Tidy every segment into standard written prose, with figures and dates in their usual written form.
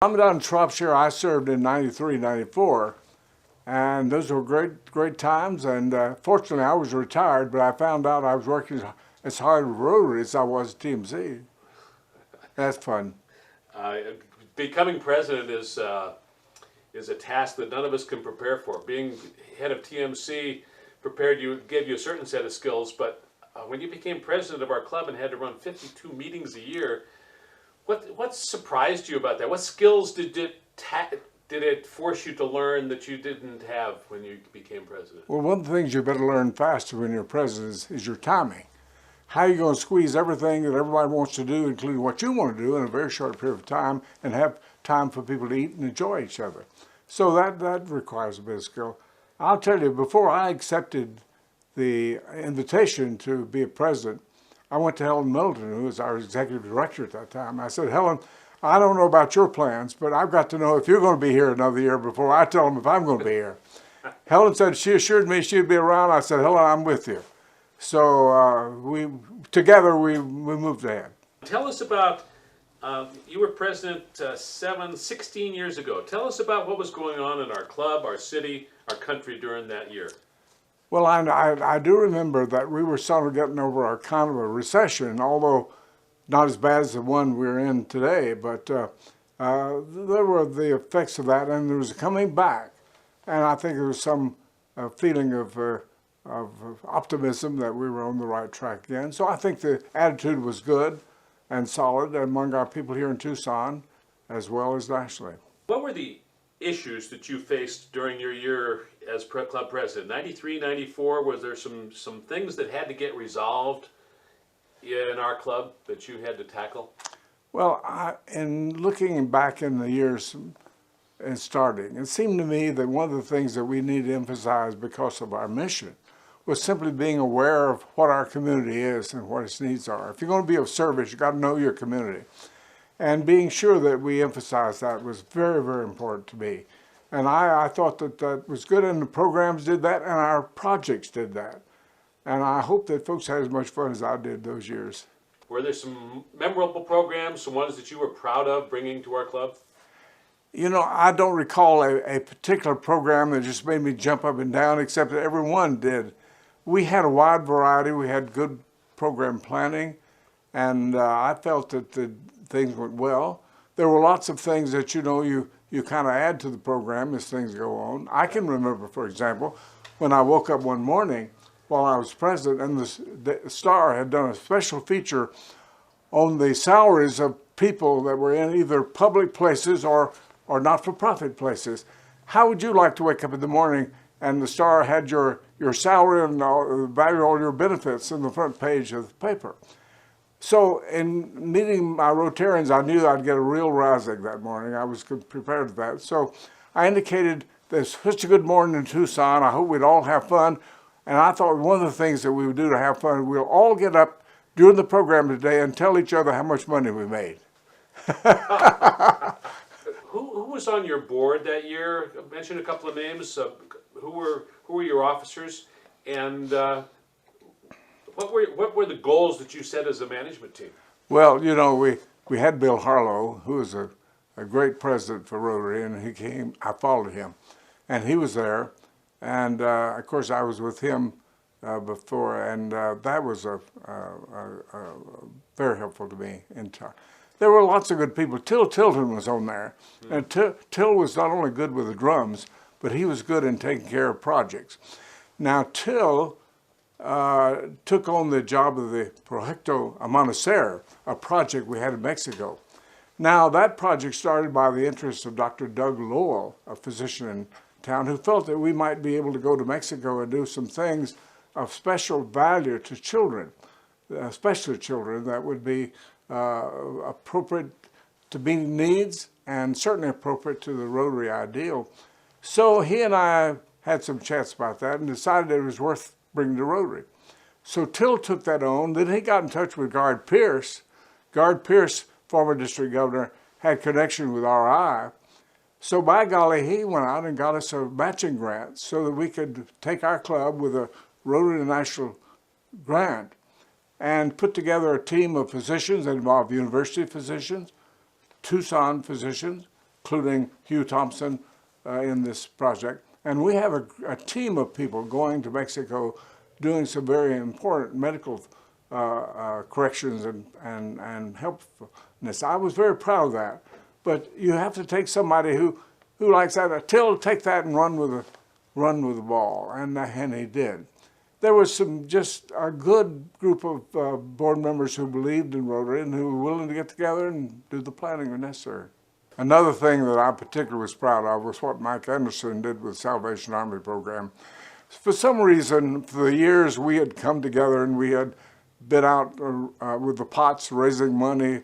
I'm down in Shropshire. I served in 93, 94, and those were great times. And fortunately, I was retired, but I found out I was working as hard with Rotary as I was at TMC. That's fun. Becoming president is a task that none of us can prepare for. Being head of TMC gave you a certain set of skills, but when you became president of our club and had to run 52 meetings a year, what surprised you about that? What skills did it force you to learn that you didn't have when you became president? Well, one of the things you better learn faster when you're president is your timing. How are you going to squeeze everything that everybody wants to do, including what you want to do, in a very short period of time, and have time for people to eat and enjoy each other? So that requires a bit of skill. I'll tell you, before I accepted the invitation to be a president, I went to Helen Middleton, who was our executive director at that time. I said, Helen, I don't know about your plans, but I've got to know if you're going to be here another year before I tell them if I'm going to be here. Helen said she assured me she'd be around. I said, Helen, I'm with you. So together we moved ahead. Tell us about, you were president 16 years ago. Tell us about what was going on in our club, our city, our country during that year. Well, I do remember that we were sort of getting over our kind of a recession, although not as bad as the one we're in today, but there were the effects of that, and there was a coming back. And I think there was some feeling of optimism that we were on the right track again. So I think the attitude was good and solid among our people here in Tucson, as well as nationally. What were the issues that you faced during your year as club president? 93, 94, was there some things that had to get resolved in our club that you had to tackle? Well, in looking back in the years and starting, it seemed to me that one of the things that we need to emphasize because of our mission was simply being aware of what our community is and what its needs are. If you're going to be of service, you've got to know your community. And being sure that we emphasize that was very, very important to me. And I thought that was good, and the programs did that, and our projects did that. And I hope that folks had as much fun as I did those years. Were there some memorable programs, some ones that you were proud of bringing to our club? You know, I don't recall a particular program that just made me jump up and down, except that everyone did. We had a wide variety. We had good program planning, and I felt that the things went well. There were lots of things that, you know, you kind of add to the program as things go on. I can remember, for example, when I woke up one morning while I was president, and the Star had done a special feature on the salaries of people that were in either public places or not-for-profit places. How would you like to wake up in the morning and the Star had your salary and the value of all your benefits in the front page of the paper? So in meeting my Rotarians, I knew I'd get a real rousing that morning. I was prepared for that. So I indicated, there's such a good morning in Tucson. I hope we'd all have fun. And I thought one of the things that we would do to have fun, we'll all get up during the program today and tell each other how much money we made. Who was on your board that year? I mentioned a couple of names. Who were your officers? And what were the goals that you set as a management team? Well, you know, we had Bill Harlow, who was a great president for Rotary, and he came, I followed him, and he was there. And of course, I was with him before, and that was very helpful to me. There were lots of good people. Till Tilton was on there. And Till was not only good with the drums, but he was good in taking care of projects. Now, Till took on the job of the Proyecto Amanecer, a project we had in Mexico. Now, that project started by the interest of Dr. Doug Lowell, a physician in town, who felt that we might be able to go to Mexico and do some things of special value to children, especially children, that would be appropriate to meeting needs and certainly appropriate to the Rotary ideal. So he and I had some chats about that and decided it was worth bringing to Rotary. So Till took that on. Then he got in touch with Guard Pierce. Guard Pierce, former district governor, had connection with RI. So by golly, he went out and got us a matching grant so that we could take our club with a Rotary National grant and put together a team of physicians that involved university physicians, Tucson physicians, including Hugh Thompson in this project. And we have a team of people going to Mexico doing some very important medical corrections and helpfulness. I was very proud of that. But you have to take somebody who likes that. Till take that and run with the ball, and he did. There was just a good group of board members who believed in Rotary and who were willing to get together and do the planning when necessary. Another thing that I particularly was proud of was what Mike Anderson did with the Salvation Army program. For some reason, for the years we had come together and we had been out with the pots raising money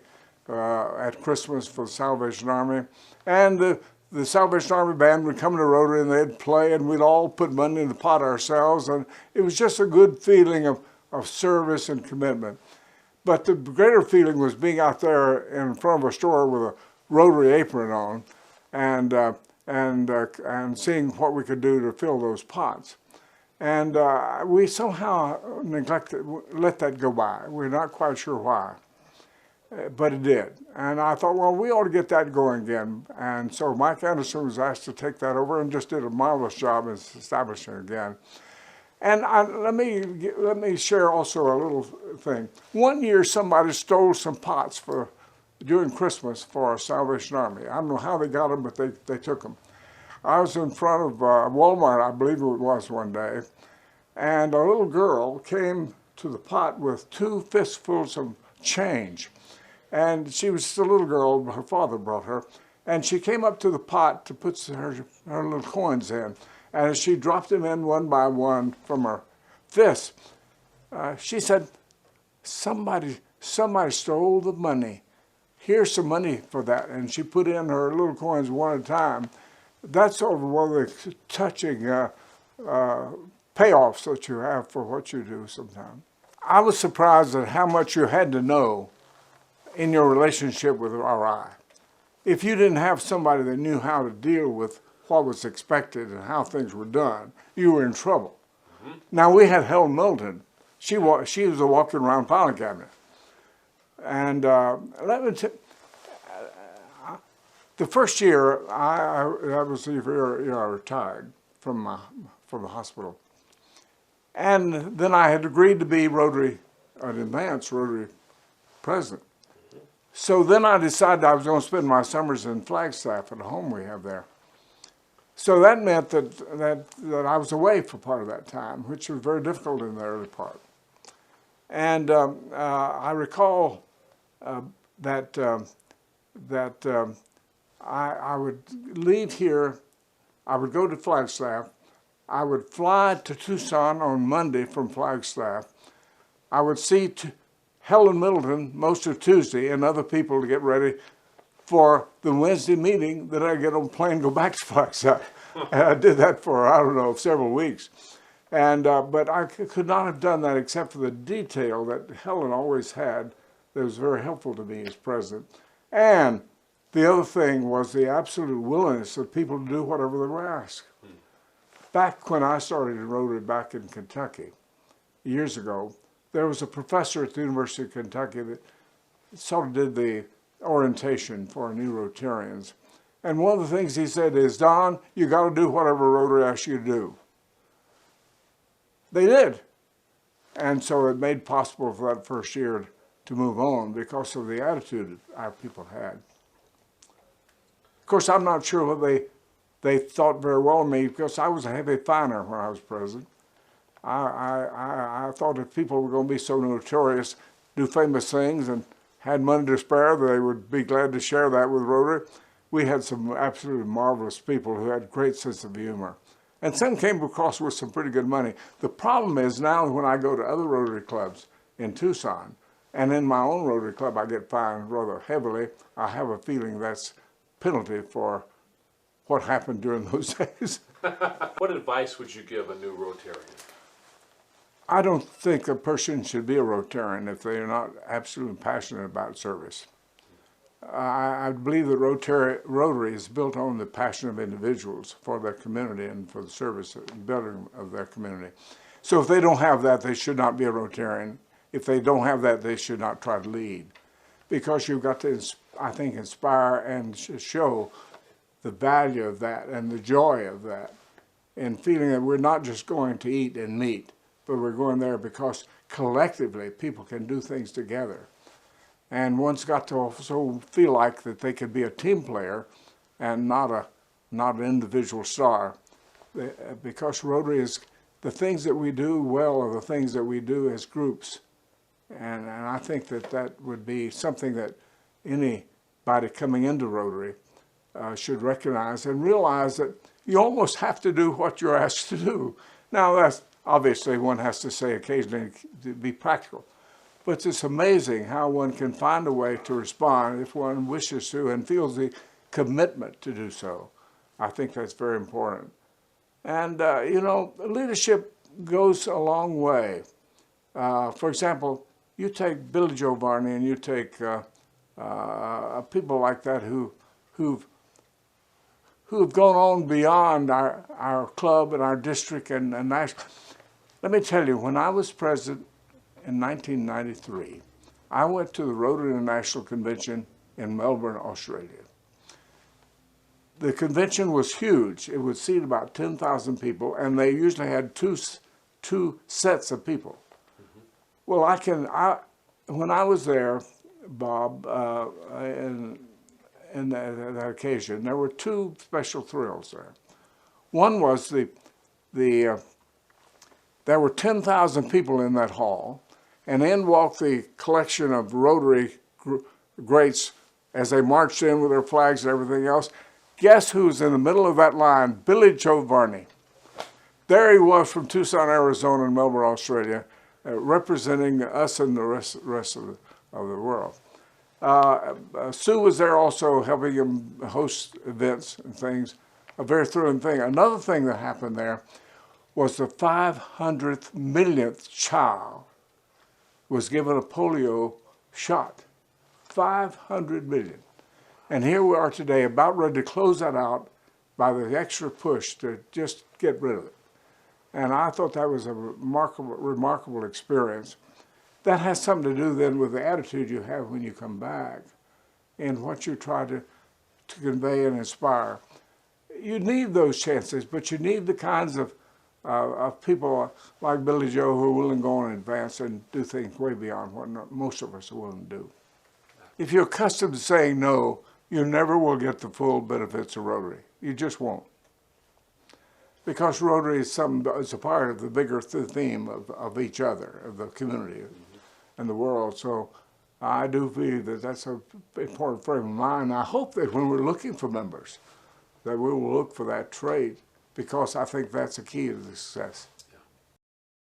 at Christmas for the Salvation Army. And the Salvation Army band would come to Rotary and they'd play and we'd all put money in the pot ourselves. And it was just a good feeling of service and commitment. But the greater feeling was being out there in front of a store with a Rotary apron on and seeing what we could do to fill those pots. And we somehow let that go by. We're not quite sure why, but it did. And I thought, well, we ought to get that going again. And so Mike Anderson was asked to take that over and just did a marvelous job in establishing it again. And let me share also a little thing. One year somebody stole some pots during Christmas for our Salvation Army. I don't know how they got them, but they took them. I was in front of Walmart, I believe it was one day, and a little girl came to the pot with 2 fistfuls of change. And she was just a little girl, her father brought her, and she came up to the pot to put her little coins in. And as she dropped them in one by one from her fist, she said, somebody stole the money. Here's some money for that. And she put in her little coins one at a time. That's sort of one of the touching payoffs that you have for what you do sometimes. I was surprised at how much you had to know in your relationship with RI. If you didn't have somebody that knew how to deal with what was expected and how things were done, you were in trouble. Mm-hmm. Now, we had Helen Milton. She was a walking around filing cabinet. And let me tell the first year, I was the year I retired from the hospital. And then I had agreed to be an advanced Rotary President. So then I decided I was going to spend my summers in Flagstaff at a home we have there. So that meant that I was away for part of that time, which was very difficult in the early part. And I recall that I would leave here, I would go to Flagstaff, I would fly to Tucson on Monday from Flagstaff. I would see Helen Middleton most of Tuesday and other people to get ready for the Wednesday meeting. Then I'd get on a plane and go back to Flagstaff. And I did that for, I don't know, several weeks. And but I could not have done that except for the detail that Helen always had that was very helpful to me as president. And the other thing was the absolute willingness of people to do whatever they were asked. Back when I started in Rotary back in Kentucky, years ago, there was a professor at the University of Kentucky that sort of did the orientation for new Rotarians. And one of the things he said is, Don, you got to do whatever Rotary asks you to do. They did. And so it made possible for that first year to move on because of the attitude our people had. Of course, I'm not sure what they thought very well of me because I was a heavy finer when I was president. I thought if people were going to be so notorious, do famous things, and had money to spare, they would be glad to share that with Rotary. We had some absolutely marvelous people who had a great sense of humor. And some came across with some pretty good money. The problem is now when I go to other Rotary clubs in Tucson, and in my own Rotary club I get fined rather heavily, I have a feeling that's penalty for what happened during those days. What advice would you give a new Rotarian? I don't think a person should be a Rotarian if they are not absolutely passionate about service. I believe that Rotary is built on the passion of individuals for their community and for the service and betterment of their community. So if they don't have that, they should not be a Rotarian. If they don't have that, they should not try to lead. Because you've got to, I think, inspire and show the value of that and the joy of that, and feeling that we're not just going to eat and meet, but we're going there because collectively people can do things together. And one's got to also feel like that they could be a team player and not an individual star, because Rotary is, the things that we do well are the things that we do as groups. And I think that that would be something that anybody coming into Rotary should recognize and realize that you almost have to do what you're asked to do. Now, that's obviously one has to say occasionally to be practical, but it's amazing how one can find a way to respond if one wishes to and feels the commitment to do so. I think that's very important. And, you know, leadership goes a long way. For example, you take Billy Joe Varney and you take people like that who've gone on beyond our club and our district and national. Let me tell you, when I was president in 1993, I went to the Rotary International Convention in Melbourne, Australia. The convention was huge. It would seat about 10,000 people, and they usually had two sets of people. Mm-hmm. Well, when I was there, Bob, in that occasion, there were two special thrills there. One was there were 10,000 people in that hall, and in walked the collection of Rotary greats as they marched in with their flags and everything else. Guess who's in the middle of that line? Billy Joe Varney. There he was from Tucson, Arizona, and Melbourne, Australia, representing us and the rest of the world. Sue was there also helping him host events and things, a very thrilling thing. Another thing that happened there was the 500th millionth child was given a polio shot. 500 million. And here we are today, about ready to close that out by the extra push to just get rid of it. And I thought that was a remarkable experience. That has something to do then with the attitude you have when you come back and what you try to convey and inspire. You need those chances, but you need the kinds of people like Billy Joe who are willing to go on in advance and do things way beyond what most of us are willing to do. If you're accustomed to saying no, you never will get the full benefits of Rotary. You just won't. Because Rotary is a part of the bigger theme of each other, of the community and the world. So I do believe that that's an important frame of mind. I hope that when we're looking for members, that we will look for that trait, because I think that's a key to the success.